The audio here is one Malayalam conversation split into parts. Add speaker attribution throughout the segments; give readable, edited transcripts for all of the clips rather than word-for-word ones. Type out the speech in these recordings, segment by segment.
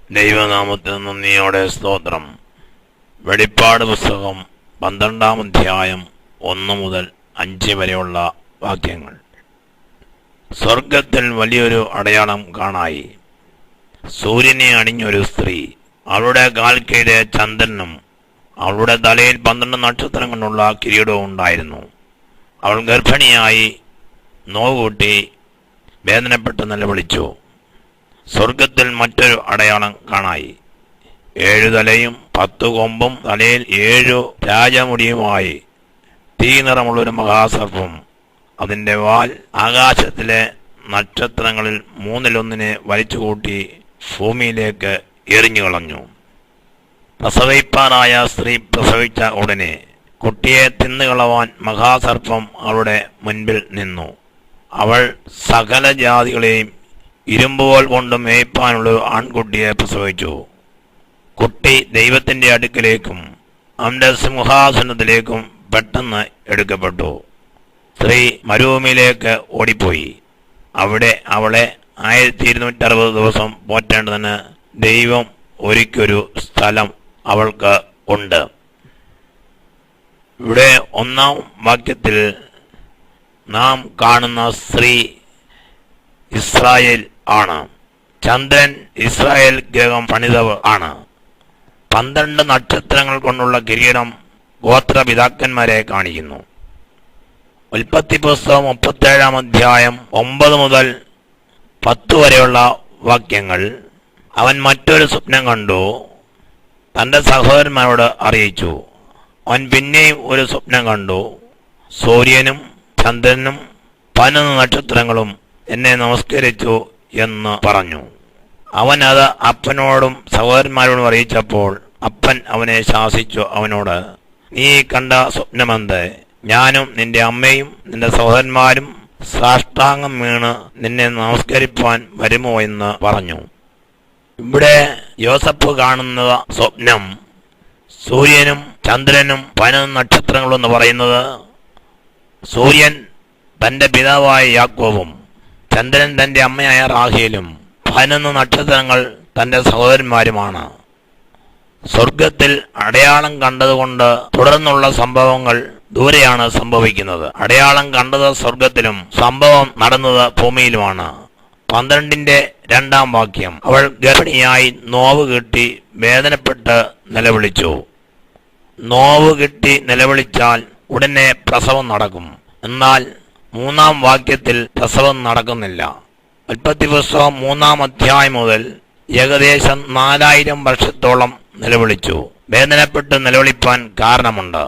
Speaker 1: ദൈവനാമത്തിന് നന്ദിയോടെ സ്തോത്രം. വെളിപ്പാട് പുസ്തകം 12-ാം അധ്യായം 1 മുതൽ 5 വരെയുള്ള വാക്യങ്ങൾ. സ്വർഗത്തിൽ വലിയൊരു അടയാളം കാണായി. സൂര്യനെ അണിഞ്ഞൊരു സ്ത്രീ, അവളുടെ കാൽ കീഴെ ചന്ദ്രനും അവളുടെ തലയിൽ 12 നക്ഷത്രം കൊണ്ടുള്ള കിരീടവും ഉണ്ടായിരുന്നു. അവൾ ഗർഭിണിയായി നോവുകൂട്ടി വേദനപ്പെട്ട് നിലവിളിച്ചു. സ്വർഗത്തിൽ മറ്റൊരു അടയാളം കാണായി. 7 തലയും 10 കൊമ്പും തലയിൽ 7 രാജമുടിയുമായി തീ നിറമുള്ളൊരു മഹാസർപ്പം. അതിൻ്റെ വാൽ ആകാശത്തിലെ നക്ഷത്രങ്ങളിൽ 1/3 വലിച്ചുകൂട്ടി ഭൂമിയിലേക്ക് എറിഞ്ഞു കളഞ്ഞു. പ്രസവിപ്പാറായ സ്ത്രീ പ്രസവിച്ച ഉടനെ കുട്ടിയെ തിന്നുകളവാൻ മഹാസർപ്പം അവളുടെ മുൻപിൽ നിന്നു. അവൾ സകല ജാതികളെയും ഇരുമ്പുകോൽ കൊണ്ട് മേയ്പ്പാനുള്ളൊരു ആൺകുട്ടിയെ പ്രസവിച്ചു. കുട്ടി ദൈവത്തിൻ്റെ അടുക്കിലേക്കും അവൻ്റെ സിംഹാസനത്തിലേക്കും പെട്ടെന്ന് എടുക്കപ്പെട്ടു. സ്ത്രീ മരുഭൂമിയിലേക്ക് ഓടിപ്പോയി. അവിടെ അവളെ 1260 ദിവസം പോറ്റേണ്ടതിന് ദൈവം ഒരുക്കിയൊരു സ്ഥലം അവൾക്ക് ഉണ്ട്. ഇവിടെ 1-ാം വാക്യത്തിൽ നാം കാണുന്ന സ്ത്രീ ഇസ്രായേൽ ആണ്. ചന്ദ്രൻ ഇസ്രായേൽ ഗ്രഹം പണിതവ് ആണ്. 12 നക്ഷത്രങ്ങൾ കൊണ്ടുള്ള കിരീടം ഗോത്രപിതാക്കന്മാരെ കാണിക്കുന്നു. ഉൽപ്പത്തി പുസ്തകം 37-ാം അധ്യായം 9 മുതൽ 10 വരെയുള്ള വാക്യങ്ങൾ. അവൻ മറ്റൊരു സ്വപ്നം കണ്ടു, തൻ്റെ സഹോദരന്മാരോട് അറിയിച്ചു. അവൻ പിന്നെയും ഒരു സ്വപ്നം കണ്ടു. സൂര്യനും ചന്ദ്രനും 11 നക്ഷത്രങ്ങളും എന്നെ നമസ്കരിച്ചു എന്ന് പറഞ്ഞു. അവൻ അത് അപ്പനോടും സഹോദരന്മാരോടും അറിയിച്ചപ്പോൾ അപ്പൻ അവനെ ശാസിച്ചു. അവനോട്, നീ കണ്ട സ്വപ്നമെന്ത്? ഞാനും നിന്റെ അമ്മയും നിന്റെ സഹോദരന്മാരും സാഷ്ടാംഗം വീണ് നിന്നെ നമസ്കരിപ്പാൻ വരുമോ എന്ന് പറഞ്ഞു. ഇവിടെ യോസഫ് കാണുന്ന സ്വപ്നം സൂര്യനും ചന്ദ്രനും 12 നക്ഷത്രങ്ങളും എന്ന് പറയുന്നത് സൂര്യൻ തൻ്റെ പിതാവായ യാക്കോബും ചന്ദ്രൻ തൻ്റെ അമ്മയായ റാഹേലും 11 നക്ഷത്രങ്ങൾ തൻ്റെ സഹോദരന്മാരുമാണ്. സ്വർഗത്തിൽ അടയാളം കണ്ടതുകൊണ്ട് തുടർന്നുള്ള സംഭവങ്ങൾ ദൂരെയാണ് സംഭവിക്കുന്നത്. അടയാളം കണ്ടത് സ്വർഗത്തിലും സംഭവം നടന്നത് ഭൂമിയിലുമാണ്. 12-ന്റെ 2-ാം വാക്യം. അവൾ ഗർഭിണിയായി നോവ് കിട്ടി വേദനപ്പെട്ട് നിലവിളിച്ചു. നോവ് കിട്ടി നിലവിളിച്ചാൽ ഉടനെ പ്രസവം നടക്കും. എന്നാൽ 3-ാം വാക്യത്തിൽ പ്രസവം നടക്കുന്നില്ല. ഉൽപ്പത്തി പുസ്തകം 3-ാം അധ്യായം മുതൽ ഏകദേശം 4000 വർഷത്തോളം നിലവിളിച്ചു. വേദനപ്പെട്ട് നിലവിളിപ്പാൻ കാരണമുണ്ട്.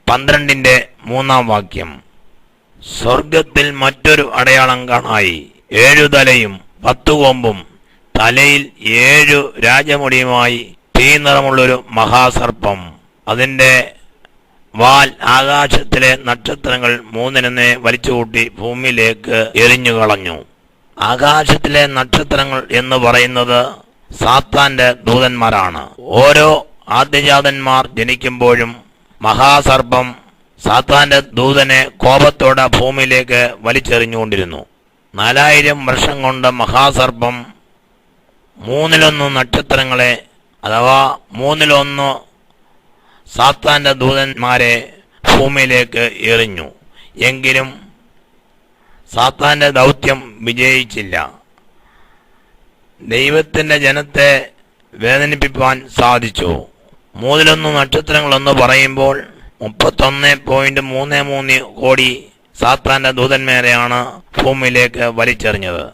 Speaker 1: 12-ന്റെ 3-ാം വാക്യം. സ്വർഗത്തിൽ മറ്റൊരു അടയാളം കാണായി. 7 തലയും 10 കൊമ്പും തലയിൽ 7 രാജമുടിയുമായി തീ നിറമുള്ളൊരു മഹാസർപ്പം. അതിൻ്റെ വാൽ ആകാശത്തിലെ നക്ഷത്രങ്ങൾ 3 വലിച്ചുകൂട്ടി ഭൂമിയിലേക്ക് എറിഞ്ഞു കളഞ്ഞു. ആകാശത്തിലെ നക്ഷത്രങ്ങൾ എന്ന് പറയുന്നത് സാത്താന്റെ ദൂതന്മാരാണ്. ഓരോ ആദ്യജാതന്മാർ ജനിക്കുമ്പോഴും മഹാസർപ്പം സാത്താന്റെ ദൂതനെ കോപത്തോടെ ഭൂമിയിലേക്ക് വലിച്ചെറിഞ്ഞുകൊണ്ടിരുന്നു. 4000 വർഷം കൊണ്ട് മഹാസർപ്പം 1/3 നക്ഷത്രങ്ങളെ അഥവാ 1/3 സാത്താന്റെ ദൂതന്മാരെ ഭൂമിയിലേക്ക് എറിഞ്ഞു. എങ്കിലും സാത്താന്റെ ദൗത്യം വിജയിച്ചില്ല. ദൈവത്തിൻ്റെ ജനത്തെ വേദനിപ്പിക്കാൻ സാധിച്ചു. 1/3 നക്ഷത്രങ്ങളെന്ന് പറയുമ്പോൾ 31.33 കോടി സാത്താന്റെ ദൂതന്മാരെയാണ് ഭൂമിയിലേക്ക് വലിച്ചെറിഞ്ഞത്.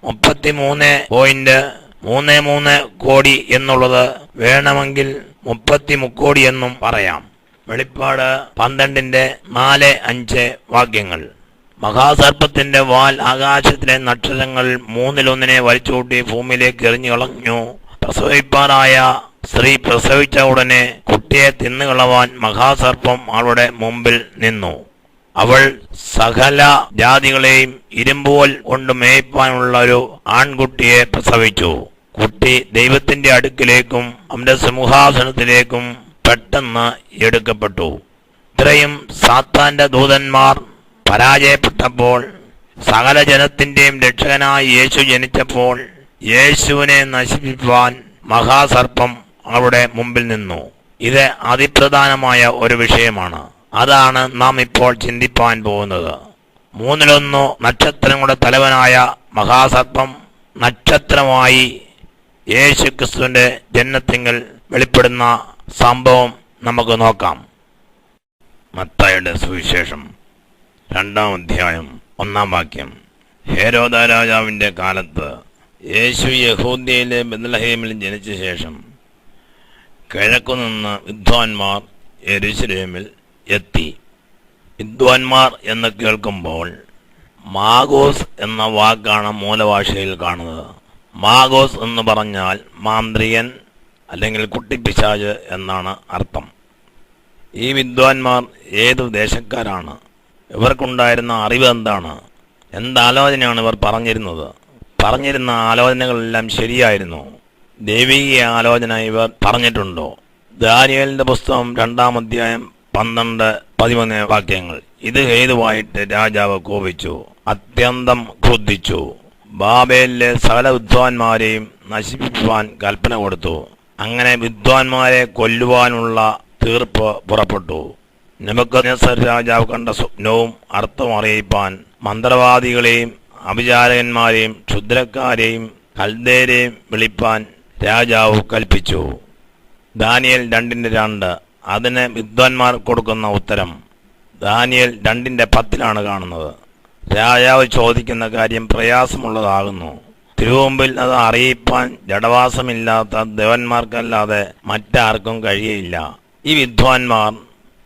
Speaker 1: 33.33 കോടി എന്നുള്ളത് വേണമെങ്കിൽ 33 കോടി എന്നും പറയാം. വെളിപ്പാട് 12-ന്റെ 4-5 വാക്യങ്ങൾ. മഹാസർപ്പത്തിന്റെ വാൽ ആകാശത്തിലെ നക്ഷത്രങ്ങൾ 1/3 വലിച്ചുകൂട്ടി ഭൂമിയിലേക്ക് എറിഞ്ഞു കളഞ്ഞു. പ്രസവിപ്പാറായ സ്ത്രീ പ്രസവിച്ച ഉടനെ കുട്ടിയെ തിന്നുകളവാൻ മഹാസർപ്പം അവളുടെ മുമ്പിൽ നിന്നു. അവൾ സകല ജാതികളെയും ഇരുമ്പോൽ കൊണ്ട് മേയ്പ്പാനുള്ള ഒരു ആൺകുട്ടിയെ പ്രസവിച്ചു. കുട്ടി ദൈവത്തിന്റെ അടുക്കിലേക്കും അവന്റെ സിംഹാസനത്തിലേക്കും പെട്ടെന്ന് എടുക്കപ്പെട്ടു. ഇത്രയും സാത്താന്റെ ദൂതന്മാർ പരാജയപ്പെട്ടപ്പോൾ സകല ജനത്തിൻ്റെയും രക്ഷകനായി യേശു ജനിച്ചപ്പോൾ യേശുവിനെ നശിപ്പിക്കുവാൻ മഹാസർപ്പം അവിടെ മുമ്പിൽ നിന്നു. ഇത് അതിപ്രധാനമായ ഒരു വിഷയമാണ്. അതാണ് നാം ഇപ്പോൾ ചിന്തിപ്പാൻ പോകുന്നത്. 1/3 നക്ഷത്രങ്ങളുടെ തലവനായ മഹാസർപ്പം നക്ഷത്രമായി യേശു ക്രിസ്തുവിന്റെ ജനനത്തിങ്കൽ വെളിപ്പെടുന്ന സംഭവം നമുക്ക് നോക്കാം. മത്തായിയുടെ സുവിശേഷം 2-ാം അധ്യായം 1-ാം വാക്യം. ഹെരോദ രാജാവിന്റെ കാലത്ത് യേശു യഹൂദ്യയിലെ ബെത്ലഹേമിൽ ജനിച്ച ശേഷം കിഴക്കുനിന്ന് വിദ്വാൻമാർ യെരൂശലേമിൽ എത്തി. വിദ്വാൻമാർ എന്ന് കേൾക്കുമ്പോൾ മാഗോസ് എന്ന വാക്കാണ് മൂലഭാഷയിൽ കാണുന്നത്. മാഗോസ് എന്ന് പറഞ്ഞാൽ മാന്ത്രികൻ അല്ലെങ്കിൽ കുട്ടിപ്പിശാച് എന്നാണ് അർത്ഥം. ഈ വിദ്വാൻമാർ ഏതു ദേശക്കാരാണ്? ഇവർക്കുണ്ടായിരുന്ന അറിവ് എന്താണ്? എന്താലോചനയാണ് ഇവർ പറഞ്ഞിരുന്ന ആലോചനകളെല്ലാം ശരിയായിരുന്നു? ദൈവിക ആലോചന ഇവർ പറഞ്ഞിട്ടുണ്ടോ? ദാനിയേലിന്റെ പുസ്തകം 2-ാം അധ്യായം 12-13 വാക്യങ്ങൾ. ഇത് ഹേതുവായിട്ട് രാജാവ് കോപിച്ചു, അത്യന്തം ക്രുദ്ധിച്ചു. ബാബേലിലെ സകല വിദ്വാൻമാരെയും നശിപ്പിക്കുവാൻ കൽപ്പന കൊടുത്തു. അങ്ങനെ വിദ്വാൻമാരെ കൊല്ലുവാനുള്ള തീർപ്പ് പുറപ്പെട്ടു. നെബൂഖദ്നേസർ രാജാവ് കണ്ട സ്വപ്നവും അർത്ഥം അറിയിപ്പാൻ മന്ത്രവാദികളെയും അഭിചാരകന്മാരെയും ക്ഷുദ്രക്കാരെയും കൽദേരെയും വിളിപ്പാൻ രാജാവ് കൽപ്പിച്ചു. ദാനിയേൽ 2:2. അതിന് വിദ്വാൻമാർ കൊടുക്കുന്ന ഉത്തരം ദാനിയേൽ 2:10 കാണുന്നത്. രാജാവ് ചോദിക്കുന്ന കാര്യം പ്രയാസമുള്ളതാകുന്നു. തിരുമുമ്പിൽ അത് അറിയിപ്പാൻ ജഡവാസമില്ലാത്ത ദേവന്മാർക്കല്ലാതെ മറ്റാർക്കും കഴിയയില്ല. ഈ വിദ്വാൻമാർ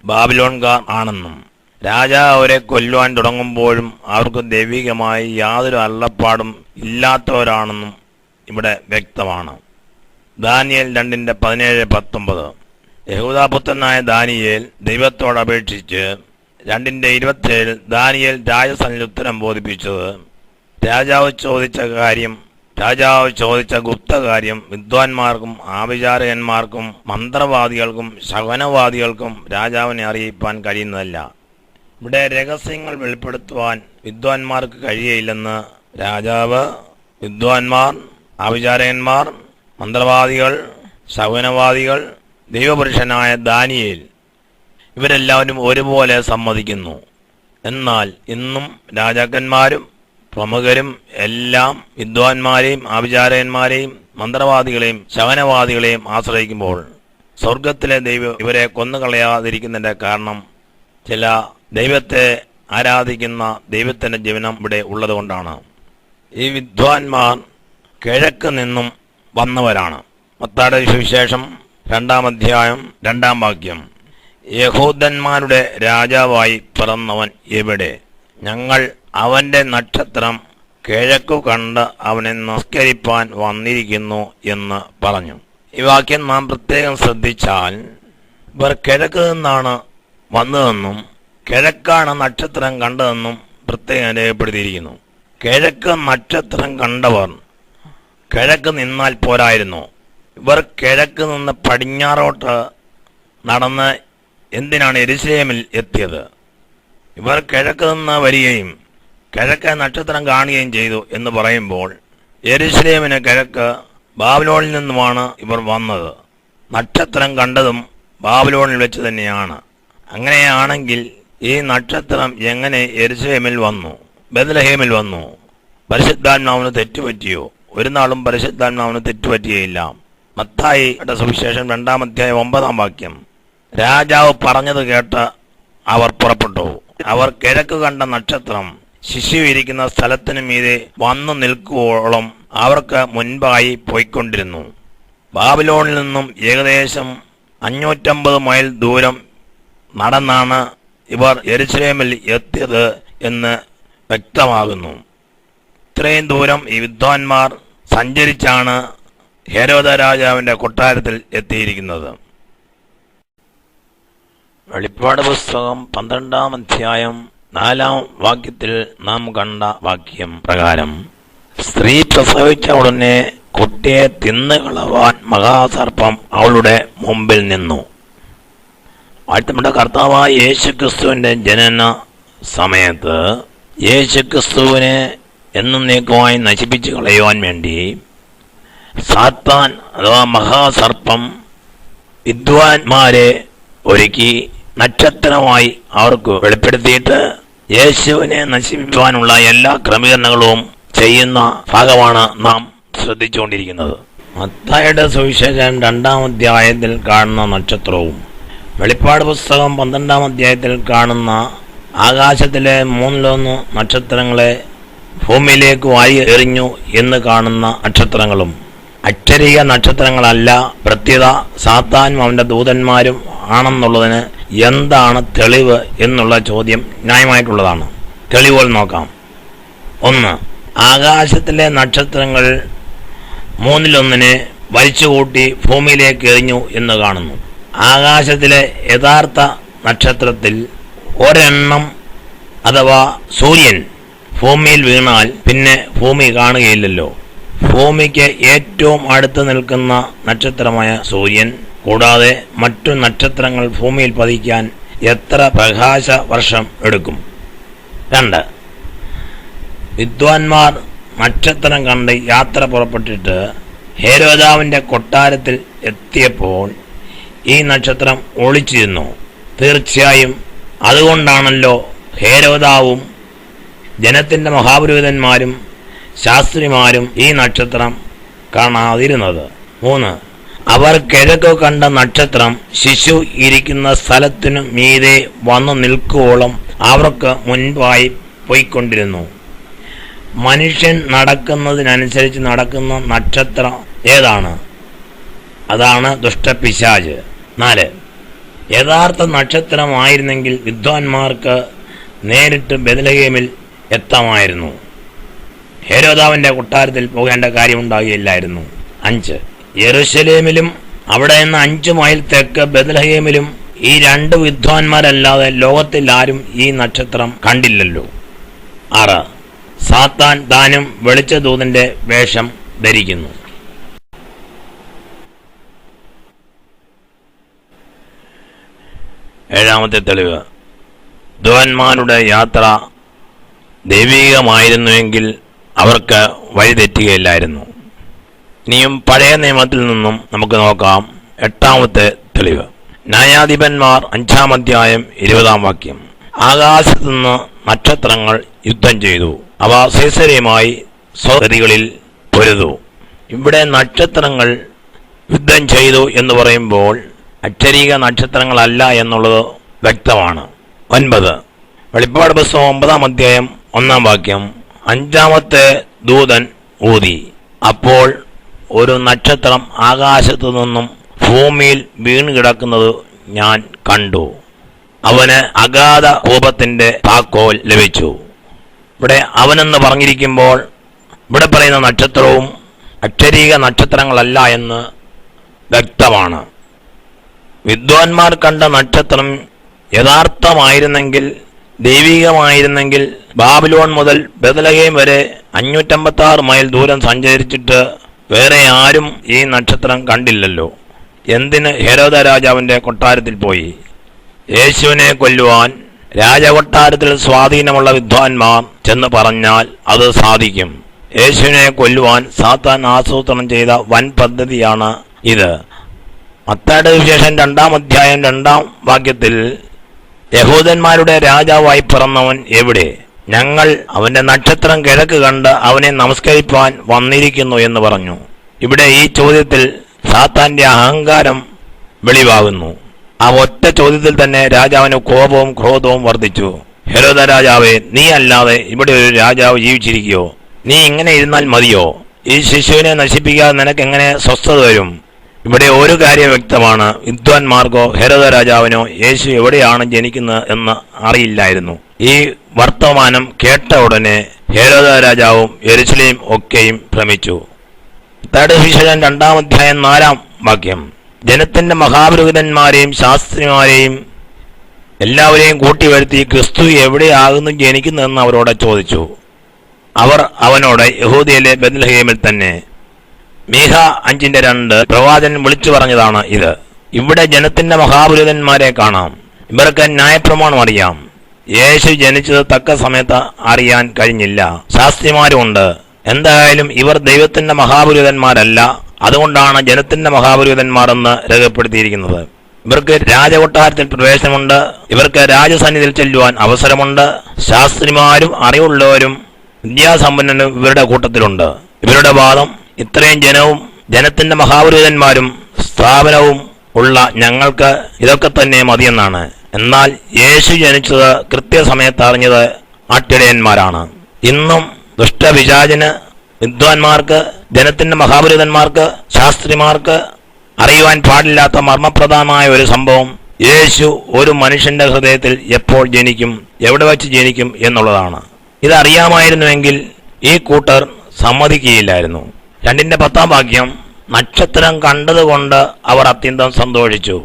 Speaker 1: ബാബിലോൺകാർ ആണെന്നും രാജാവ് അവരെ കൊല്ലുവാൻ തുടങ്ങുമ്പോഴും അവർക്ക് ദൈവികമായി യാതൊരു അള്ളപ്പാടും ഇല്ലാത്തവരാണെന്നും ഇവിടെ വ്യക്തമാണ്. ദാനിയേൽ 2:17-19. യഹൂദാപുത്രനായ ദാനിയേൽ ദൈവത്തോട് അപേക്ഷിച്ച് 2:27 ദാനിയേൽ രാജസന്നിധിയിൽ ഉത്തരം ബോധിപ്പിച്ചത് രാജാവ് ചോദിച്ച ഗുപ്തകാര്യം വിദ്വാൻമാർക്കും ആഭിചാരകന്മാർക്കും മന്ത്രവാദികൾക്കും ശകുനവാദികൾക്കും രാജാവിനെ അറിയിപ്പാൻ കഴിയുന്നതല്ല. ഇവിടെ രഹസ്യങ്ങൾ വെളിപ്പെടുത്തുവാൻ വിദ്വാൻമാർക്ക് കഴിയയില്ലെന്ന് രാജാവ്, വിദ്വാൻമാർ, ആഭിചാരകന്മാർ, മന്ത്രവാദികൾ, ശകുനവാദികൾ, ദൈവപുരുഷനായ ദാനിയേൽ ഇവരെല്ലാവരും ഒരുപോലെ സമ്മതിക്കുന്നു. എന്നാൽ ഇന്നും രാജാക്കന്മാരും പ്രമുഖരും എല്ലാം വിദ്വാൻമാരെയും ആഭിചാരകന്മാരെയും മന്ത്രവാദികളെയും ശകുനവാദികളെയും ആശ്രയിക്കുമ്പോൾ സ്വർഗത്തിലെ ദൈവം ഇവരെ കൊന്നുകളയാതിരിക്കുന്നതിൻ്റെ കാരണം ചില ദൈവത്തെ ആരാധിക്കുന്ന ദൈവത്തിൻ്റെ ജീവനം ഇവിടെ ഉള്ളതുകൊണ്ടാണ്. ഈ വിദ്വാൻമാർ കിഴക്ക് നിന്നും വന്നവരാണ്. മത്തായിയുടെ സുവിശേഷം 2-ാം അധ്യായം 2-ാം വാക്യം. യഹൂദന്മാരുടെ രാജാവായി പിറന്നവൻ എവിടെ? ഞങ്ങൾ അവന്റെ നക്ഷത്രം കിഴക്കു കണ്ട് അവനെ നമസ്കരിപ്പാൻ വന്നിരിക്കുന്നു എന്ന് പറഞ്ഞു. ഈ വാക്യം നാം പ്രത്യേകം ശ്രദ്ധിച്ചാൽ ഇവർ കിഴക്ക് നിന്നാണ് വന്നതെന്നും കിഴക്കാണ് നക്ഷത്രം കണ്ടതെന്നും പ്രത്യേകം രേഖപ്പെടുത്തിയിരിക്കുന്നു. കിഴക്ക് നക്ഷത്രം കണ്ടവർ കിഴക്ക് നിന്നാൽ പോരായിരുന്നു. ഇവർ കിഴക്ക് നിന്ന് പടിഞ്ഞാറോട്ട് നടന്ന് എന്തിനാണ് യെരൂശലേമിൽ എത്തിയത്? ഇവർ കിഴക്ക് നിന്ന് വരികയും കിഴക്ക് നക്ഷത്രം കാണുകയും ചെയ്തു എന്ന് പറയുമ്പോൾ യെരൂശലേമിന് കിഴക്ക് ബാബിലോണിൽ നിന്നുമാണ് ഇവർ വന്നത്. നക്ഷത്രം കണ്ടതും ബാബിലോണിൽ വെച്ച് തന്നെയാണ്. അങ്ങനെയാണെങ്കിൽ ഈ നക്ഷത്രം എങ്ങനെ യെരൂശലേമിൽ വന്നു, ബെത്ലഹേമിൽ വന്നു? പരിശുദ്ധാത്മാവിന് തെറ്റുപറ്റിയോ? ഒരു നാളും പരിശുദ്ധാത്മാവിന് തെറ്റുപറ്റിയയില്ല. മത്തായിയുടെ സുവിശേഷം 2-ാം അധ്യായം 9-ാം വാക്യം. രാജാവ് പറഞ്ഞത് കേട്ട് അവർ പുറപ്പെട്ടു. അവർ കിഴക്ക് കണ്ട നക്ഷത്രം ശിശു ഇരിക്കുന്ന സ്ഥലത്തിനു മീതെ വന്നു നിൽക്കുവോളം അവർക്ക് മുൻപായി പോയിക്കൊണ്ടിരുന്നു. ബാബിലോണിൽ നിന്നും ഏകദേശം 550 മൈൽ ദൂരം നടന്നാണ് ഇവർ യെരൂശലേമിൽ എത്തിയത് എന്ന് വ്യക്തമാകുന്നു. ഇത്രയും ദൂരം ഈ വിദ്വാൻമാർ സഞ്ചരിച്ചാണ് ഹെരോദ രാജാവിന്റെ കൊട്ടാരത്തിൽ എത്തിയിരിക്കുന്നത്. വെളിപ്പാട് പുസ്തകം 12-ാം അധ്യായം 4-ാം വാക്യത്തിൽ നാം കണ്ട വാക്യം പ്രകാരം സ്ത്രീ പ്രസവിച്ച ഉടനെ കുട്ടിയെ തിന്നുകളവാൻ മഹാസർപ്പം അവളുടെ മുമ്പിൽ നിന്നു. നമ്മുടെ കർത്താവായ യേശുക്രിസ്തുവിന്റെ ജനന സമയത്ത് യേശുക്രിസ്തുവിനെ എന്നേക്കുമായി നശിപ്പിച്ചു കളയുവാൻ വേണ്ടി സാത്താൻ അഥവാ മഹാസർപ്പം വിദ്വാൻമാരെ ഒരുക്കി നക്ഷത്രമായി അവർക്ക് വെളിപ്പെടുത്തിയിട്ട് യേശുവിനെ നശിപ്പിക്കുവാനുള്ള എല്ലാ ക്രമീകരണങ്ങളും ചെയ്യുന്ന ഭാഗമാണ് നാം ശ്രദ്ധിച്ചുകൊണ്ടിരിക്കുന്നത്. മത്തായിയുടെ സുവിശേഷം 2-ാം അധ്യായത്തിൽ കാണുന്ന നക്ഷത്രവും വെളിപ്പാട് പുസ്തകം 12-ാം അധ്യായത്തിൽ കാണുന്ന ആകാശത്തിലെ 1/3 നക്ഷത്രങ്ങളെ ഭൂമിയിലേക്ക് വാരി എറിഞ്ഞു എന്ന് കാണുന്ന നക്ഷത്രങ്ങളും അക്ഷരീക നക്ഷത്രങ്ങളല്ല, പ്രത്യേക സാത്താനും അവന്റെ ദൂതന്മാരും ആണെന്നുള്ളതിന് എന്താണ് തെളിവ് എന്നുള്ള ചോദ്യം ന്യായമായിട്ടുള്ളതാണ്. തെളിവുകൾ നോക്കാം. 1. ആകാശത്തിലെ നക്ഷത്രങ്ങൾ 1/3 വലിച്ചുകൂട്ടി ഭൂമിയിലേക്ക് എറിഞ്ഞു എന്ന് കാണുന്നു. ആകാശത്തിലെ യഥാർത്ഥ നക്ഷത്രത്തിൽ ഒരെണ്ണം അഥവാ സൂര്യൻ ഭൂമിയിൽ വീണാൽ പിന്നെ ഭൂമി കാണുകയില്ലല്ലോ. ഭൂമിക്ക് ഏറ്റവും അടുത്ത് നിൽക്കുന്ന നക്ഷത്രമായ സൂര്യൻ കൂടാതെ മറ്റു നക്ഷത്രങ്ങൾ ഭൂമിയിൽ പതിക്കാൻ എത്ര പ്രകാശ വർഷം എടുക്കും? 2. വിദ്വാൻമാർ നക്ഷത്രം കണ്ട് യാത്ര പുറപ്പെട്ടിട്ട് ഹേരോദാവിന്റെ കൊട്ടാരത്തിൽ എത്തിയപ്പോൾ ഈ നക്ഷത്രം ഒളിച്ചിരുന്നു. തീർച്ചയായും അതുകൊണ്ടാണല്ലോ ഹേരോദാവും ജനത്തിന്റെ മഹാപുരോഹിതന്മാരും ശാസ്ത്രിമാരും ഈ നക്ഷത്രം കാണാതിരുന്നത്. 3. അവർ കിഴക്ക് കണ്ട നക്ഷത്രം ശിശു ഇരിക്കുന്ന സ്ഥലത്തിനു മീതെ വന്നു നിൽക്കുവോളം അവർക്ക് മുൻപായി പോയിക്കൊണ്ടിരുന്നു. മനുഷ്യൻ നടക്കുന്നതിനനുസരിച്ച് നടക്കുന്ന നക്ഷത്രം ഏതാണ്? അതാണ് ദുഷ്ടപിശാച്. 4. യഥാർത്ഥ നക്ഷത്രമായിരുന്നെങ്കിൽ വിദ്വാൻമാർക്ക് നേരിട്ട് ബെത്ലഹേമിൽ എത്താമായിരുന്നു. ഹേരോദാവിന്റെ കൊട്ടാരത്തിൽ പോകേണ്ട കാര്യമുണ്ടാകുകയില്ലായിരുന്നു. 5. യെരുശലേമിലും അവിടെ നിന്ന് 5 മൈൽ തെക്ക് ബെത്ലഹേമിലും ഈ 2 വിദ്വാൻമാരല്ലാതെ ലോകത്തിൽ ആരും ഈ നക്ഷത്രം കണ്ടില്ലല്ലോ. 6. സാത്താൻ താനും വെളിച്ചദൂതന്റെ വേഷം ധരിക്കുന്നു. ഏഴാമത്തെ തെളിവ്, വിദ്വാൻമാരുടെ യാത്ര ദൈവികമായിരുന്നുവെങ്കിൽ അവർക്ക് വഴിതെറ്റുകയില്ലായിരുന്നു. ഇനിയും പഴയ നിയമത്തിൽ നിന്നും നമുക്ക് നോക്കാം. 8ാമത്തെ തെളിവ്, ന്യായാധിപന്മാർ 5-ാം അധ്യായം 20-ാം വാക്യം. ആകാശത്തുനിന്ന് നക്ഷത്രങ്ങൾ യുദ്ധം ചെയ്തു, അവ സീസരയുമായി സ്വഗതികളിൽ പൊരുതു. ഇവിടെ നക്ഷത്രങ്ങൾ യുദ്ധം ചെയ്തു എന്ന് പറയുമ്പോൾ അക്ഷരീക നക്ഷത്രങ്ങളല്ല എന്നുള്ളത് വ്യക്തമാണ്. 9. വെളിപ്പാട് പുസ്തകം 9-ാം അധ്യായം 1-ാം വാക്യം. 5ാമത്തെ ദൂതൻ ഊതി, അപ്പോൾ ഒരു നക്ഷത്രം ആകാശത്തു നിന്നും ഭൂമിയിൽ വീണ് കിടക്കുന്നത് ഞാൻ കണ്ടു. അവന് അഗാധ കൂപത്തിന്റെ താക്കോൽ ലഭിച്ചു. ഇവിടെ അവനെന്ന് പറഞ്ഞിരിക്കുമ്പോൾ ഇവിടെ പറയുന്ന നക്ഷത്രവും അക്ഷരീക നക്ഷത്രങ്ങളല്ല എന്ന് വ്യക്തമാണ്. വിദ്വാൻമാർ കണ്ട നക്ഷത്രം യഥാർത്ഥമായിരുന്നെങ്കിൽ, ദൈവികമായിരുന്നെങ്കിൽ ബാബിലോൺ മുതൽ ബെത്ലഹേം വരെ 556 മൈൽ ദൂരം സഞ്ചരിച്ചിട്ട് വേറെ ആരും ഈ നക്ഷത്രം കണ്ടില്ലല്ലോ. എന്തിന് ഹെരോദ രാജാവിന്റെ കൊട്ടാരത്തിൽ പോയി? യേശുവിനെ കൊല്ലുവാൻ രാജകൊട്ടാരത്തിൽ സ്വാധീനമുള്ള വിദ്വാൻമാർ ചെന്ന് പറഞ്ഞാൽ അത് സാധിക്കും. യേശുവിനെ കൊല്ലുവാൻ സാത്താൻ ആസൂത്രണം ചെയ്ത വൻ പദ്ധതിയാണ് ഇത്. മത്തായിയുടെ സുവിശേഷം 2-ാം അധ്യായം 2-ാം വാക്യത്തിൽ യഹൂദന്മാരുടെ രാജാവായി പിറന്നവൻ എവിടെ? ഞങ്ങൾ അവന്റെ നക്ഷത്രം കിഴക്ക് കണ്ട് അവനെ നമസ്കരിപ്പാൻ വന്നിരിക്കുന്നു എന്ന് പറഞ്ഞു. ഇവിടെ ഈ ചോദ്യത്തിൽ സാത്താന്റെ അഹങ്കാരം വെളിവാകുന്നു. ആ ഒറ്റ ചോദ്യത്തിൽ തന്നെ രാജാവിന് കോപവും ക്രോധവും വർദ്ധിച്ചു. ഹെരോദ രാജാവേ, നീ അല്ലാതെ ഇവിടെ ഒരു രാജാവ് ജീവിച്ചിരിക്കുകയോ? നീ ഇങ്ങനെ ഇരുന്നാൽ മതിയോ? ഈ ശിശുവിനെ നശിപ്പിക്കാതെ നിനക്ക് എങ്ങനെ സ്വസ്ഥത വരും? ഇവിടെ ഒരു കാര്യം വ്യക്തമാണ്, വിദ്വാൻമാർക്കോ ഹെരോദ രാജാവിനോ യേശു എവിടെയാണ് ജനിക്കുന്നത് എന്ന് അറിയില്ലായിരുന്നു. ഈ വർത്തമാനം കേട്ട ഉടനെ ഹെരോദ രാജാവും യെരുശലേം ഒക്കെയും ഭ്രമിച്ചു. മത്തായിയുടെ സുവിശേഷം 2-ാം അധ്യായം 4-ാം വാക്യം. ജനത്തിന്റെ മഹാപുരോഹിതന്മാരെയും ശാസ്ത്രിമാരെയും എല്ലാവരെയും കൂട്ടിവരുത്തി ക്രിസ്തു എവിടെയാകുന്നു ജനിക്കുന്നതെന്ന് അവരോട് ചോദിച്ചു. അവർ അവനോട് യഹൂദയിലെ ബെത്ലഹേമിൽ തന്നെ. മീഖ 5:2 പ്രവാചകൻ വിളിച്ചു പറഞ്ഞതാണ് ഇത്. ഇവിടെ ജനത്തിന്റെ മഹാപുരോഹിതന്മാരെ കാണാം. ഇവർക്ക് ന്യായപ്രമാണം അറിയാം. യേശു ജനിച്ചത് തക്ക സമയത്ത് അറിയാൻ കഴിഞ്ഞില്ല. ശാസ്ത്രിമാരുമുണ്ട്. എന്തായാലും ഇവർ ദൈവത്തിന്റെ മഹാപുരോഹിതന്മാരല്ല, അതുകൊണ്ടാണ് ജനത്തിന്റെ മഹാപുരോഹിതന്മാർ എന്ന് രേഖപ്പെടുത്തിയിരിക്കുന്നത്. ഇവർക്ക് രാജകൊട്ടാരത്തിൽ പ്രവേശനമുണ്ട്. ഇവർക്ക് രാജസന്നിധിയിൽ ചെല്ലുവാൻ അവസരമുണ്ട്. ശാസ്ത്രിമാരും അറിവുള്ളവരും വിദ്യാസമ്പന്നരും ഇവരുടെ കൂട്ടത്തിലുണ്ട്. ഇവരുടെ വാദം ഇത്രയും ജനത്തിന്റെ മഹാപുരോഹിതന്മാരും സ്ഥാപനവും ഉള്ള ഞങ്ങൾക്ക് ഇതൊക്കെ തന്നെ മതിയെന്നാണ്. എന്നാൽ യേശു ജനിച്ചത് കൃത്യസമയത്ത് അറിഞ്ഞത് ആട്ടിടയന്മാരാണ്. ഇന്നും ദുഷ്ടപിശാചിന്, വിദ്വാൻമാർക്ക്, ജനത്തിന്റെ മഹാപുരോഹിതന്മാർക്ക്, ശാസ്ത്രിമാർക്ക് അറിയുവാൻ പാടില്ലാത്ത മർമ്മപ്രദമായ ഒരു സംഭവം യേശു ഒരു മനുഷ്യന്റെ ഹൃദയത്തിൽ എപ്പോൾ ജനിക്കും, എവിടെ വച്ച് ജനിക്കും എന്നുള്ളതാണ്. ഇതറിയാമായിരുന്നുവെങ്കിൽ ഈ കൂട്ടർ സമ്മതിക്കുകയില്ലായിരുന്നു. 2:10 വാക്യം, നക്ഷത്രം കണ്ടതുകൊണ്ട് അവർ അത്യന്തം സന്തോഷിച്ചു.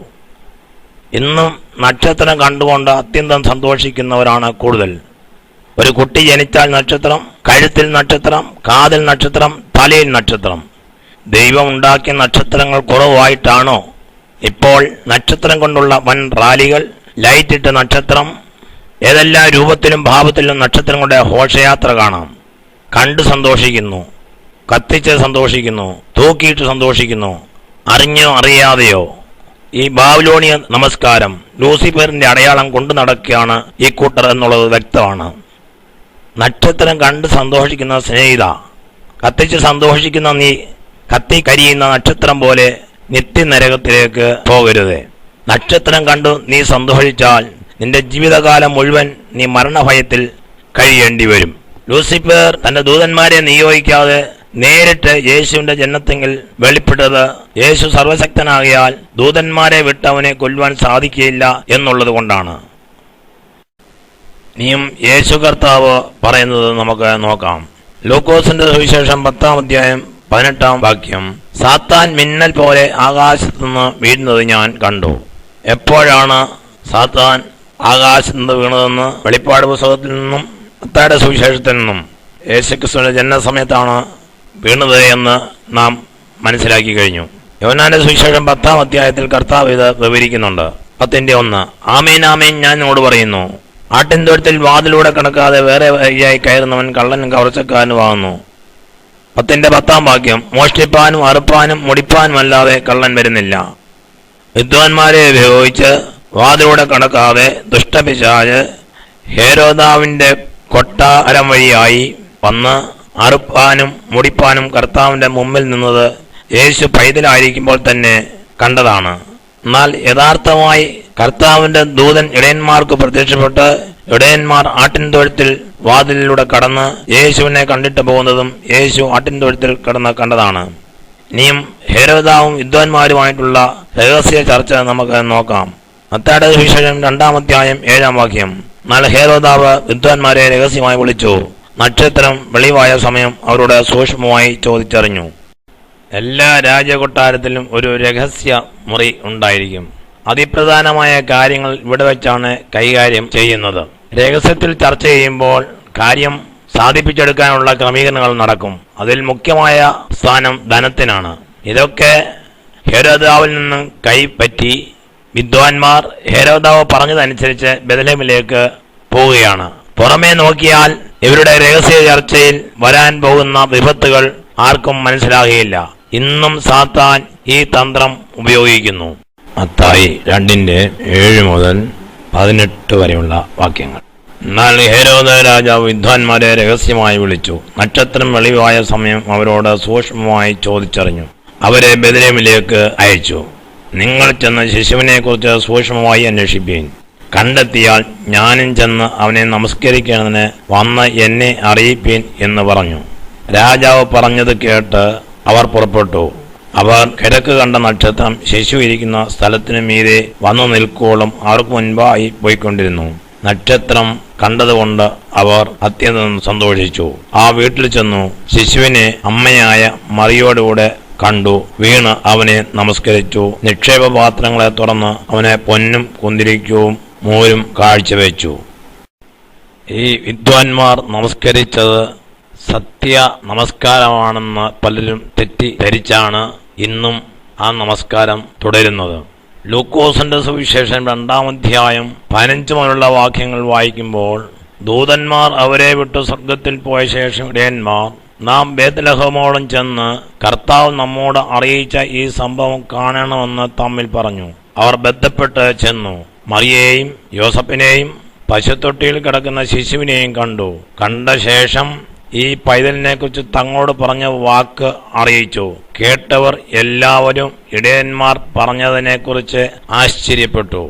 Speaker 1: ഇന്നും നക്ഷത്രം കണ്ടുകൊണ്ട് അത്യന്തം സന്തോഷിക്കുന്നവരാണ് കൂടുതൽ. ഒരു കുട്ടി ജനിച്ചാൽ നക്ഷത്രം, കഴുത്തിൽ നക്ഷത്രം, കാതിൽ നക്ഷത്രം, തലയിൽ നക്ഷത്രം. ദൈവം ഉണ്ടാക്കിയ നക്ഷത്രങ്ങൾ കുറവായിട്ടാണോ ഇപ്പോൾ നക്ഷത്രം കൊണ്ടുള്ള വൻ റാലികൾ, ലൈറ്റിട്ട് നക്ഷത്രം, ഏതെല്ലാം രൂപത്തിലും ഭാവത്തിലും നക്ഷത്രങ്ങളുടെ ഘോഷയാത്ര കാണാം. കണ്ട് സന്തോഷിക്കുന്നു, കത്തിച്ച് സന്തോഷിക്കുന്നു, തൂക്കിയിട്ട് സന്തോഷിക്കുന്നു. അറിഞ്ഞോ അറിയാതെയോ ഈ ബാബിലോണിയ നമസ്കാരം, ലൂസിഫറിന്റെ അടയാളം കൊണ്ടു നടക്കുകയാണ് ഈ കൂട്ടർ എന്നുള്ളത് വ്യക്തമാണ്. നക്ഷത്രം കണ്ട് സന്തോഷിക്കുന്ന സ്നേഹിത, കത്തിച്ച് സന്തോഷിക്കുന്ന നീ കത്തിക്കരിയുന്ന നക്ഷത്രം പോലെ നിത്യനരകത്തിലേക്ക് പോകരുത്. നക്ഷത്രം കണ്ടു നീ സന്തോഷിച്ചാൽ നിന്റെ ജീവിതകാലം മുഴുവൻ നീ മരണഭയത്തിൽ കഴിയേണ്ടി വരും. ലൂസിഫർ തന്റെ ദൂതന്മാരെ നിയോഗിക്കാതെ നേരിട്ട് യേശുവിന്റെ ജനനത്തെങ്കിൽ വെളിപ്പെട്ടത് യേശു സർവശക്തനാകിയാൽ ദൂതന്മാരെ വിട്ട് അവനെ കൊല്ലുവാൻ സാധിക്കുകയില്ല എന്നുള്ളത് കൊണ്ടാണ്. ഇനിയും യേശു കർത്താവ് പറയുന്നത് നമുക്ക് നോക്കാം. ലൂക്കോസിന്റെ സുവിശേഷം 10-ാം അധ്യായം 18-ാം വാക്യം, സാത്താൻ മിന്നൽ പോലെ ആകാശത്തുനിന്ന് വീഴുന്നത് ഞാൻ കണ്ടു. എപ്പോഴാണ് സാത്താൻ ആകാശത്ത് നിന്ന് വീണതെന്ന് വെളിപ്പാട് പുസ്തകത്തിൽ നിന്നും മത്തായിയുടെ സുവിശേഷത്തിൽ നിന്നും യേശുക്രിസ്തുവിന്റെ ജനന സമയത്താണ് വീണത് എന്ന് നാം മനസ്സിലാക്കി കഴിഞ്ഞു. യോഹന്നാന്റെ സുവിശേഷം 10-ാം അധ്യായത്തിൽ കർത്താവ് ഇത് വിവരിക്കുന്നുണ്ട്. 10:1, ആമേൻ ആമേൻ ഞാൻ നിങ്ങളോട് പറയുന്നു, ആട്ടിൻതൊഴുത്തിൽ വാതിലൂടെ കടക്കാതെ വേറെ വഴിയായി കയറുന്നവൻ കള്ളനും കവർച്ചക്കാരനുമാകുന്നു. 10-10 വാക്യം, മോഷ്ടിപ്പാനും അറുപ്പാനും മുടിപ്പാനും അല്ലാതെ കള്ളൻ വരുന്നില്ല. വിദ്വാൻമാരെ ഉപയോഗിച്ച് വാതിലൂടെ കടക്കാതെ ദുഷ്ടപിശാച് ഹേരോദാവിന്റെ കൊട്ടാരം വഴിയായി വന്ന് അറുപ്പാനും മുടിപ്പാനും കർത്താവിന്റെ മുമ്പിൽ നിന്നത് യേശു പൈതലായിരിക്കുമ്പോൾ തന്നെ കണ്ടതാണ്. എന്നാൽ യഥാർത്ഥമായി കർത്താവിന്റെ ദൂതൻ ഇടയന്മാർക്ക് പ്രത്യക്ഷപ്പെട്ട് ഇടയന്മാർ ആട്ടിൻതൊഴുത്തിൽ വാതിലിലൂടെ കടന്ന് യേശുവിനെ കണ്ടിട്ട് പോകുന്നതും യേശു ആട്ടിൻതൊഴുത്തിൽ കടന്ന് കണ്ടതാണ്. ഇനിയും ഹേരോദാവും വിദ്വാൻമാരുമായിട്ടുള്ള രഹസ്യ ചർച്ച നമുക്ക് നോക്കാം. മത്തായിയുടെ സുവിശേഷം 2-ാം അധ്യായം 7-ാം വാക്യം, എന്നാൽ ഹേരോദാവ് വിദ്വാൻമാരെ രഹസ്യമായി വിളിച്ചു, നക്ഷത്രം വെളിവായ സമയം അവരോട് സൂക്ഷ്മമായി ചോദിച്ചറിഞ്ഞു. എല്ലാ രാജകൊട്ടാരത്തിലും ഒരു രഹസ്യ മുറി ഉണ്ടായിരിക്കും. അതിപ്രധാനമായ കാര്യങ്ങൾ ഇവിടെ വെച്ചാണ് കൈകാര്യം ചെയ്യുന്നത്. രഹസ്യത്തിൽ ചർച്ച ചെയ്യുമ്പോൾ കാര്യം സാധിപ്പിച്ചെടുക്കാനുള്ള ക്രമീകരണങ്ങൾ നടക്കും. അതിൽ മുഖ്യമായ സ്ഥാനം ധനത്തിനാണ്. ഇതൊക്കെ ഹേരോദാവിൽ നിന്നും കൈപ്പറ്റി വിദ്വാൻമാർ ഹേരോദാവ് പറഞ്ഞതനുസരിച്ച് ബെത്ലഹേമിലേക്ക് പോവുകയാണ്. പുറമേ നോക്കിയാൽ ഇവരുടെ രഹസ്യ ചർച്ചയിൽ വരാൻ പോകുന്ന വിപത്തുകൾ ആർക്കും മനസ്സിലാകുകയില്ല. ഇന്നും സാത്താൻ ഈ തന്ത്രം ഉപയോഗിക്കുന്നു. മത്തായി 2:7 മുതൽ 18 വരെയുള്ള വാക്യങ്ങൾ. എന്നാൽ ഹേരോദ രാജാവ് വിദ്വാൻമാരെ രഹസ്യമായി വിളിച്ചു, നക്ഷത്രം വെളിവായ സമയം അവരോട് സൂക്ഷ്മമായി ചോദിച്ചറിഞ്ഞു. അവരെ ബെത്ലഹേമിലേക്ക് അയച്ചു. നിങ്ങൾ ചെന്ന് ശിശുവിനെ കുറിച്ച് സൂക്ഷ്മമായി അന്വേഷിപ്പീൻ. കണ്ടെത്തിയാൽ ഞാനും ചെന്ന് അവനെ നമസ്കരിക്കുന്നതിന് വന്ന് എന്നെ അറിയിപ്പീൻ എന്ന് പറഞ്ഞു. രാജാവ് പറഞ്ഞത് കേട്ട് അവർ പുറപ്പെട്ടു. അവർ കിഴക്ക് കണ്ട നക്ഷത്രം ശിശു ഇരിക്കുന്ന സ്ഥലത്തിനു മീതെ വന്നു നിൽക്കോളം അവർക്ക് മുൻപായി പോയിക്കൊണ്ടിരുന്നു. നക്ഷത്രം കണ്ടതുകൊണ്ട് അവർ അത്യന്തം സന്തോഷിച്ചു. ആ വീട്ടിൽ ചെന്നു ശിശുവിനെ അമ്മയായ മറിയോടുകൂടെ കണ്ടു. വീണ് അവനെ നമസ്കരിച്ചു. നിക്ഷേപപാത്രങ്ങളെ തുറന്ന് അവനെ പൊന്നും കുന്തിരിക്കവും മോരും കാഴ്ചവെച്ചു. ഈ വിദ്വാൻമാർ നമസ്കരിച്ചത് സത്യ നമസ്കാരമാണെന്ന് പലരും തെറ്റിദ്ധരിച്ചാണ് ഇന്നും ആ നമസ്കാരം തുടരുന്നത്. ലൂക്കോസിന്റെ സുവിശേഷം 2-ാം അധ്യായം 15 മുതലുള്ള വാക്യങ്ങൾ വായിക്കുമ്പോൾ, ദൂതന്മാർ അവരെ വിട്ടു സ്വർഗത്തിൽ പോയ ശേഷം ഇടയന്മാർ നാം ബേത്ലഹേമോളം ചെന്ന് കർത്താവ് നമ്മോട് അറിയിച്ച ഈ സംഭവം കാണണമെന്ന് തമ്മിൽ പറഞ്ഞു. അവർ ബന്ധപ്പെട്ട് ചെന്നു. മറിയയെയും യോസഫിനെയും പശുത്തൊട്ടിയിൽ കിടക്കുന്ന ശിശുവിനെയും കണ്ടു. കണ്ട ശേഷം ഈ പൈതലിനെ കുറിച്ച് തങ്ങളോട് പറഞ്ഞ വാക്ക് അറിയിച്ചു. കേട്ടവർ എല്ലാവരും ഇടയന്മാർ പറഞ്ഞതിനെക്കുറിച്ച് ആശ്ചര്യപ്പെട്ടു.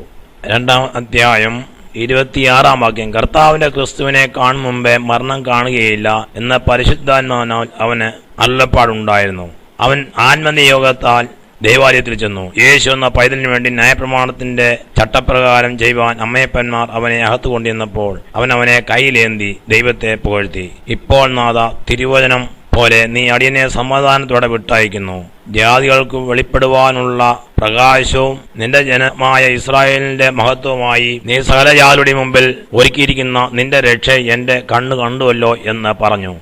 Speaker 1: 2-ാം അധ്യായം 26-ാം വാക്യം. കർത്താവിന്റെ ക്രിസ്തുവിനെ കാണും മുമ്പേ മരണം കാണുകയില്ല എന്ന പരിശുദ്ധാത്മാവിനാൽ അവന് അരുളപ്പാടുണ്ടായിരുന്നു. അവൻ ആത്മനിയോഗത്താൽ ദേവാലയത്തിൽ ചെന്നു. യേശു എന്ന പൈതലിനു വേണ്ടി ന്യായപ്രമാണത്തിന്റെ ചട്ടപ്രകാരം ചെയ്യുവാൻ അമ്മയപ്പന്മാർ അവനെ അകത്തു കൊണ്ടുവന്നപ്പോൾ അവൻ അവനെ കയ്യിലേന്തി ദൈവത്തെ പുകഴ്ത്തി. ഇപ്പോൾ നാഥ, തിരുവചനം പോലെ നീ അടിയനെ സമാധാനത്തോടെ വിട്ടയക്കുന്നു. ജാതികൾക്ക് വെളിപ്പെടുവാനുള്ള പ്രകാശവും നിന്റെ ജനമായ ഇസ്രായേലിന്റെ മഹത്വമായി നീ സകലജാതികളുടെ മുമ്പിൽ ഒരുക്കിയിരിക്കുന്ന നിന്റെ രക്ഷ എന്റെ കണ്ണു കണ്ടുവല്ലോ എന്ന് പറഞ്ഞു.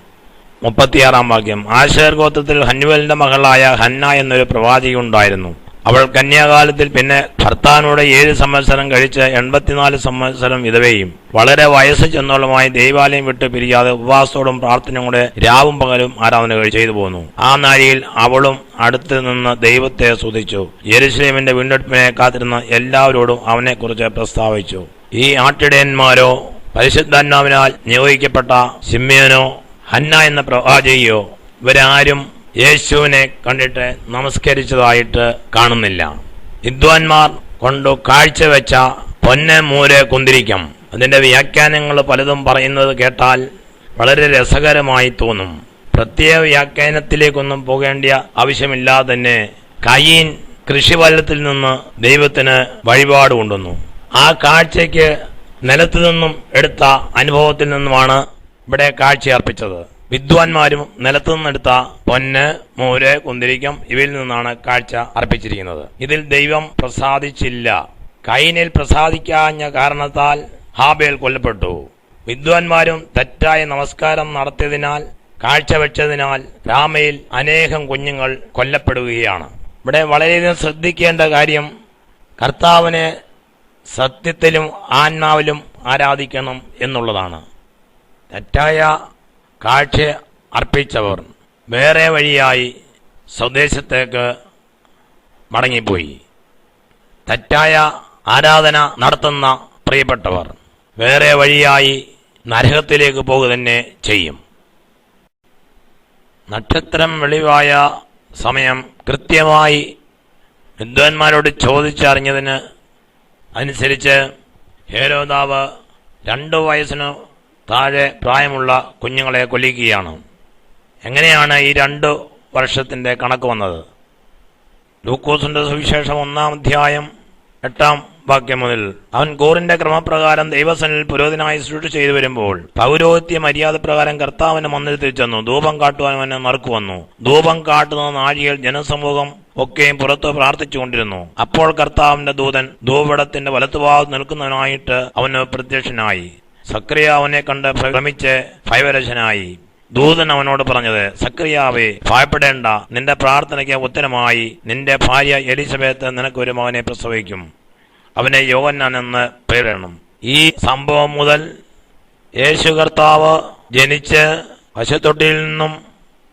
Speaker 1: 36-ാം വാക്യം. ആശേർ ഗോത്രത്തിൽ ഹന്നുവേലിന്റെ മകളായ ഹന്ന എന്നൊരു പ്രവാചകി ഉണ്ടായിരുന്നു. അവൾ കന്യാകാലത്തിൽ പിന്നെ ഭർത്താവിനോട് 7 സംവത്സരം കഴിച്ച് 84 സംവത്സരം വിധവയും വളരെ വയസ്സ് ചെന്നോളമായി ദൈവാലയം വിട്ട് പിരിയാതെ ഉപവാസത്തോടും പ്രാർത്ഥനയോടെ രാവും പകലും ആരാധന ചെയ്തു പോന്നു. ആ നാഴിയിൽ അവളും അടുത്ത് നിന്ന് ദൈവത്തെ സ്തുതിച്ചു. യെരുശലേമിന്റെ വീണ്ടെടുപ്പിനെ കാത്തിരുന്ന എല്ലാവരോടും അവനെക്കുറിച്ച് പ്രസ്താവിച്ചു. ഈ ആട്ടിടയന്മാരോ പരിശുദ്ധാത്മാവിനാൽ നിയോഗിക്കപ്പെട്ട ശിമ്യോനോ ഹന്ന എന്ന പ്രവാചകിയോ ഇവരാരും യേശുവിനെ കണ്ടിട്ട് നമസ്കരിച്ചതായിട്ട് കാണുന്നില്ല. വിദ്വാൻമാർ കൊണ്ട് കാഴ്ചവെച്ച പൊന്ന് മൂര് കുന്തിരിക്കം, അതിന്റെ വ്യാഖ്യാനങ്ങൾ പലതും പറയുന്നത് കേട്ടാൽ വളരെ രസകരമായി തോന്നും. പ്രത്യേക വ്യാഖ്യാനത്തിലേക്കൊന്നും പോകേണ്ട ആവശ്യമില്ലാതെ തന്നെ കയീൻ കൃഷിവലത്തിൽ നിന്ന് ദൈവത്തിന് വഴിപാട് കൊണ്ടുവന്നു. ആ കാഴ്ചയ്ക്ക് നിലത്തു നിന്നും എടുത്ത അനുഭവത്തിൽ നിന്നുമാണ് ഇവിടെ കാഴ്ച അർപ്പിച്ചത്. വിദ്വാൻമാരും നിലത്തു നിന്നെടുത്ത പൊന്ന്, മൂര്, കുന്തിരിക്കം ഇവയിൽ നിന്നാണ് കാഴ്ച അർപ്പിച്ചിരിക്കുന്നത്. ഇതിൽ ദൈവം പ്രസാദിച്ചില്ല. കയീനിൽ പ്രസാദിക്കാഞ്ഞ കാരണത്താൽ ഹാബേൽ കൊല്ലപ്പെട്ടു. വിദ്വാൻമാരും തെറ്റായ നമസ്കാരം നടത്തിയതിനാൽ, കാഴ്ചവെച്ചതിനാൽ രാമയിൽ അനേകം കുഞ്ഞുങ്ങൾ കൊല്ലപ്പെടുകയാണ്. ഇവിടെ വളരെയധികം ശ്രദ്ധിക്കേണ്ട കാര്യം കർത്താവിനെ സത്യത്തിലും ആത്മാവിലും ആരാധിക്കണം എന്നുള്ളതാണ്. തെറ്റായ കാഴ്ച അർപ്പിച്ചവർ വേറെ വഴിയായി സ്വദേശത്തേക്ക് മടങ്ങിപ്പോയി. തെറ്റായ ആരാധന നടത്തുന്ന പ്രിയപ്പെട്ടവർ വേറെ വഴിയായി നരകത്തിലേക്ക് പോകുക തന്നെ ചെയ്യും. നക്ഷത്രം വെളിവായ സമയം കൃത്യമായി വിദ്വാൻമാരോട് ചോദിച്ചറിഞ്ഞതിന് അനുസരിച്ച് ഹേരോദാവ് 2 വയസ്സിന് താഴെ പ്രായമുള്ള കുഞ്ഞുങ്ങളെ കൊല്ലിക്കുകയാണ്. എങ്ങനെയാണ് ഈ 2 വർഷത്തിന്റെ കണക്ക് വന്നത്? ലൂക്കോസിന്റെ സുവിശേഷം 1-ാം അധ്യായം 8-ാം വാക്യം മുതൽ. അവൻ ഗോറിന്റെ ക്രമപ്രകാരം ദൈവസനിൽ പുരോഹിതനായി ശുശ്രൂഷ ചെയ്തു വരുമ്പോൾ പൗരോഹിത്യ മര്യാദ പ്രകാരം കർത്താവിന്റെ മന്ദിരത്തിൽ ചെന്നു. ധൂപം കാട്ടുവാൻ അവനെ നറുക്കുവന്നു. ധൂപം കാട്ടുന്ന നാഴികയിൽ ജനസമൂഹം ഒക്കെയും പുറത്ത് പ്രാർത്ഥിച്ചുകൊണ്ടിരുന്നു. അപ്പോൾ കർത്താവിന്റെ ദൂതൻ ധൂപടത്തിന്റെ വലത്തുഭാഗത്ത് നിൽക്കുന്നവനായിട്ട് അവന് പ്രത്യക്ഷനായി. സക്രിയ അവനെ കണ്ട് ഭ്രമിച്ച് ഭയവരശനായി. ദൂതൻ അവനോട് പറഞ്ഞത്, സക്രിയാവേ, ഭയപ്പെടേണ്ട, നിന്റെ പ്രാർത്ഥനയ്ക്ക് ഉത്തരമായി നിന്റെ ഭാര്യ എലിസബത്ത് നിനക്കൊരു മകനെ പ്രസവിക്കും. അവനെ യോഹന്നാൻ എന്ന് പേരിടണം. ഈ സംഭവം മുതൽ യേശു കർത്താവ് ജനിച്ച് പശുത്തൊട്ടിയിൽ നിന്നും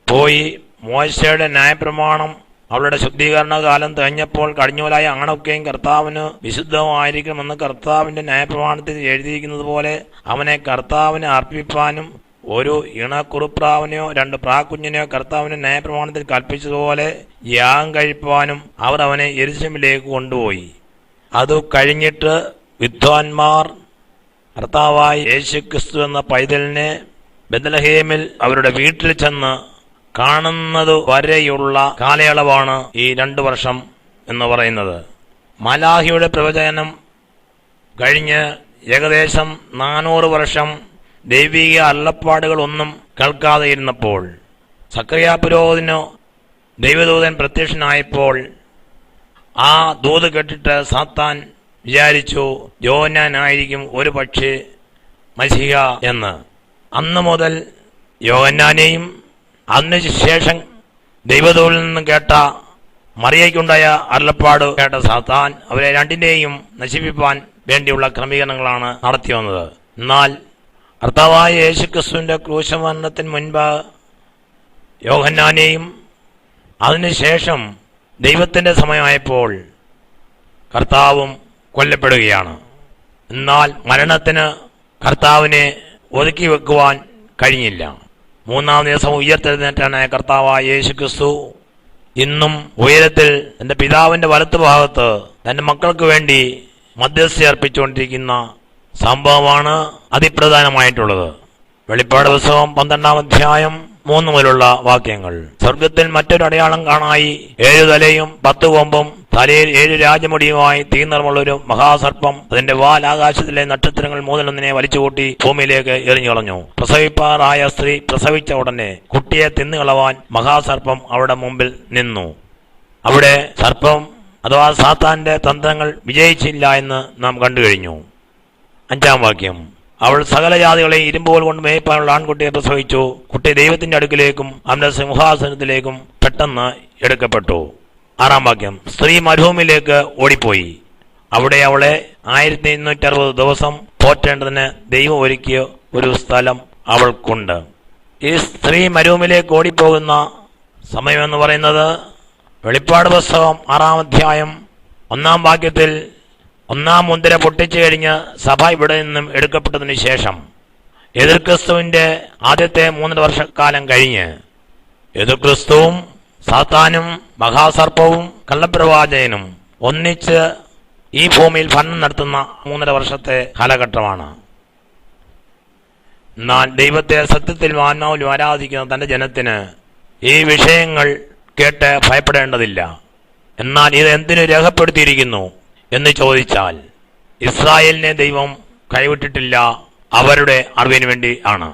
Speaker 1: പോയി മോശയുടെ ന്യായപ്രമാണം അവളുടെ ശുദ്ധീകരണ കാലം തികഞ്ഞപ്പോൾ കടിഞ്ഞൂലായ ആണൊക്കെയും കർത്താവിന് വിശുദ്ധമായിരിക്കണമെന്ന് കർത്താവിന്റെ ന്യായപ്രമാണത്തിൽ എഴുതിയിരിക്കുന്നത് പോലെ അവനെ കർത്താവിന് അർപ്പിപ്പാനും ഒരു ഇണക്കുറുപ്രാവിനെയോ 2 പ്രാക്കുഞ്ഞിനെയോ കർത്താവിന്റെ ന്യായപ്രമാണത്തിൽ കൽപ്പിച്ചതുപോലെ യാഗം കഴിപ്പാനും അവർ അവനെ യെരുശലേമിലേക്ക് കൊണ്ടുപോയി. അത് കഴിഞ്ഞിട്ട് വിദ്വാൻമാർ കർത്താവായ യേശുക്രിസ്തു എന്ന പൈതലിനെ ബെത്ലഹേമിൽ അവരുടെ വീട്ടിൽ ചെന്ന് കാണുന്നത് വരെയുള്ള കാലയളവാണ് ഈ 2 വർഷം എന്ന് പറയുന്നത്. മലാഹിയുടെ പ്രവചനം കഴിഞ്ഞ് ഏകദേശം 400 വർഷം ദൈവിക അരുളപ്പാടുകളൊന്നും കേൾക്കാതെ ഇരുന്നപ്പോൾ സക്കറിയ പുരോഹിതനു ദൈവദൂതൻ പ്രത്യക്ഷനായപ്പോൾ ആ ദൂത് കേട്ടിട്ട് സാത്താൻ വിചാരിച്ചു യോഹന്നാനായിരിക്കും ഒരു പക്ഷേ മശിഹ എന്ന്. അന്നു മുതൽ യോഹന്നാനെയും അതിനുശേഷം ദൈവദൂതനിൽ നിന്നും കേട്ട മറിയയ്ക്കുണ്ടായ അരുളപ്പാട് കേട്ട സാത്താൻ അവരെ രണ്ടിനെയും നശിപ്പിക്കാൻ വേണ്ടിയുള്ള ക്രമീകരണങ്ങളാണ് നടത്തി വന്നത്. എന്നാൽ കർത്താവായ യേശുക്രിസ്തുവിന്റെ ക്രൂശമരണത്തിന് മുൻപ് യോഹന്നാനെയും അതിനുശേഷം ദൈവത്തിൻ്റെ സമയമായപ്പോൾ കർത്താവും കൊല്ലപ്പെടുകയാണ്. എന്നാൽ മരണത്തിന് കർത്താവിനെ ഒതുക്കി വെക്കുവാൻ കഴിഞ്ഞില്ല. മൂന്നാം ദിവസം ഉയർത്തെഴുന്നേറ്റാണ് കർത്താവായ യേശുക്രിസ്തു ഇന്നും ഉയരത്തിൽ തന്റെ പിതാവിന്റെ വലത്തുഭാഗത്ത് തന്റെ മക്കൾക്ക് വേണ്ടി മധ്യസ്ഥ അർപ്പിച്ചുകൊണ്ടിരിക്കുന്ന സംഭവമാണ് അതിപ്രധാനമായിട്ടുള്ളത്. വെളിപ്പാട് പുസ്തകം 12-ാം അധ്യായം 3 മുതലുള്ള വാക്യങ്ങൾ. സ്വർഗത്തിൽ മറ്റൊരു അടയാളം കാണായി, 7 തലയും 10 കൊമ്പും തലയിൽ 7 രാജമുടിയുമായി തീർന്നമുള്ളൊരു മഹാസർപ്പം അതിന്റെ വാൽ ആകാശത്തിലെ നക്ഷത്രങ്ങൾ മൂന്നിലൊന്നിനെ വലിച്ചുകൂട്ടി ഭൂമിയിലേക്ക് എറിഞ്ഞു കളഞ്ഞു. പ്രസവിപ്പാറായ സ്ത്രീ പ്രസവിച്ച ഉടനെ കുട്ടിയെ തിന്നുകളവാൻ മഹാസർപ്പം അവിടെ മുമ്പിൽ നിന്നു. അവിടെ സർപ്പം അഥവാ സാത്താന്റെ തന്ത്രങ്ങൾ വിജയിച്ചില്ല എന്ന് നാം കണ്ടു കഴിഞ്ഞു. 5-ാം വാക്യം. അവൾ സകല ജാതികളെയും ഇരുമ്പുകൾ കൊണ്ട് മേയ്പ്പാനുള്ള ആൺകുട്ടിയെ പ്രസവിച്ചു. കുട്ടി ദൈവത്തിന്റെ അടുക്കിലേക്കും അവന്റെ സിംഹാസനത്തിലേക്കും പെട്ടെന്ന് എടുക്കപ്പെട്ടു. 6-ാം വാക്യം. സ്ത്രീ മരുഭൂമിയിലേക്ക് ഓടിപ്പോയി. അവിടെ അവളെ 1260 ദിവസം പോറ്റേണ്ടതിന് ദൈവം ഒരുക്കിയ ഒരു സ്ഥലം അവൾക്കുണ്ട്. ഈ സ്ത്രീ മരുഭൂമിയിലേക്ക് ഓടിപ്പോകുന്ന സമയമെന്ന് പറയുന്നത് വെളിപ്പാട് പുസ്തകം 6-ാം അധ്യായം 1-ാം വാക്യത്തിൽ 1-ാം മുദ്ര പൊട്ടിച്ചു കഴിഞ്ഞ് സഭ ഇവിടെ നിന്നും എടുക്കപ്പെട്ടതിന് ശേഷം എതിർക്രിസ്തുവിന്റെ ആദ്യത്തെ 3 വർഷക്കാലം കഴിഞ്ഞ് എതിർക്രിസ്തുവും സാത്താനും മഹാസർപ്പവും കള്ളപ്രവാചകനും ഒന്നിച്ച് ഈ ഭൂമിയിൽ ഭരണം നടത്തുന്ന 3.5 വർഷത്തെ കാലഘട്ടമാണ്. എന്നാൽ ദൈവത്തെ സത്യത്തിലും ആത്മാവിലും ആരാധിക്കുന്ന തന്റെ ജനത്തിന് ഈ വിഷയങ്ങൾ കേട്ട് ഭയപ്പെടേണ്ടതില്ല. എന്നാൽ ഇത് എന്തിനു രേഖപ്പെടുത്തിയിരിക്കുന്നു എന്ന് ചോദിച്ചാൽ ഇസ്രായേലിനെ ദൈവം കൈവിട്ടിട്ടില്ല, അവരുടെ അറിവിന് വേണ്ടി ആണ്.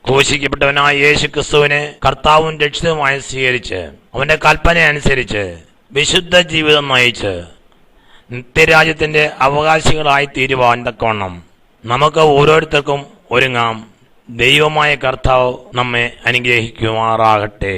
Speaker 1: ക്രൂശിക്കപ്പെട്ടവനായ യേശു ക്രിസ്തുവിനെ കർത്താവും രക്ഷിതവുമായി സ്വീകരിച്ച് അവന്റെ കൽപ്പന അനുസരിച്ച് വിശുദ്ധ ജീവിതം നയിച്ച് നിത്യരാജ്യത്തിന്റെ അവകാശികളായി തീരുവാൻ തക്കവണ്ണം നമുക്ക് ഓരോരുത്തർക്കും ഒരുങ്ങാം. ദൈവമായ കർത്താവ് നമ്മെ അനുഗ്രഹിക്കുമാറാകട്ടെ.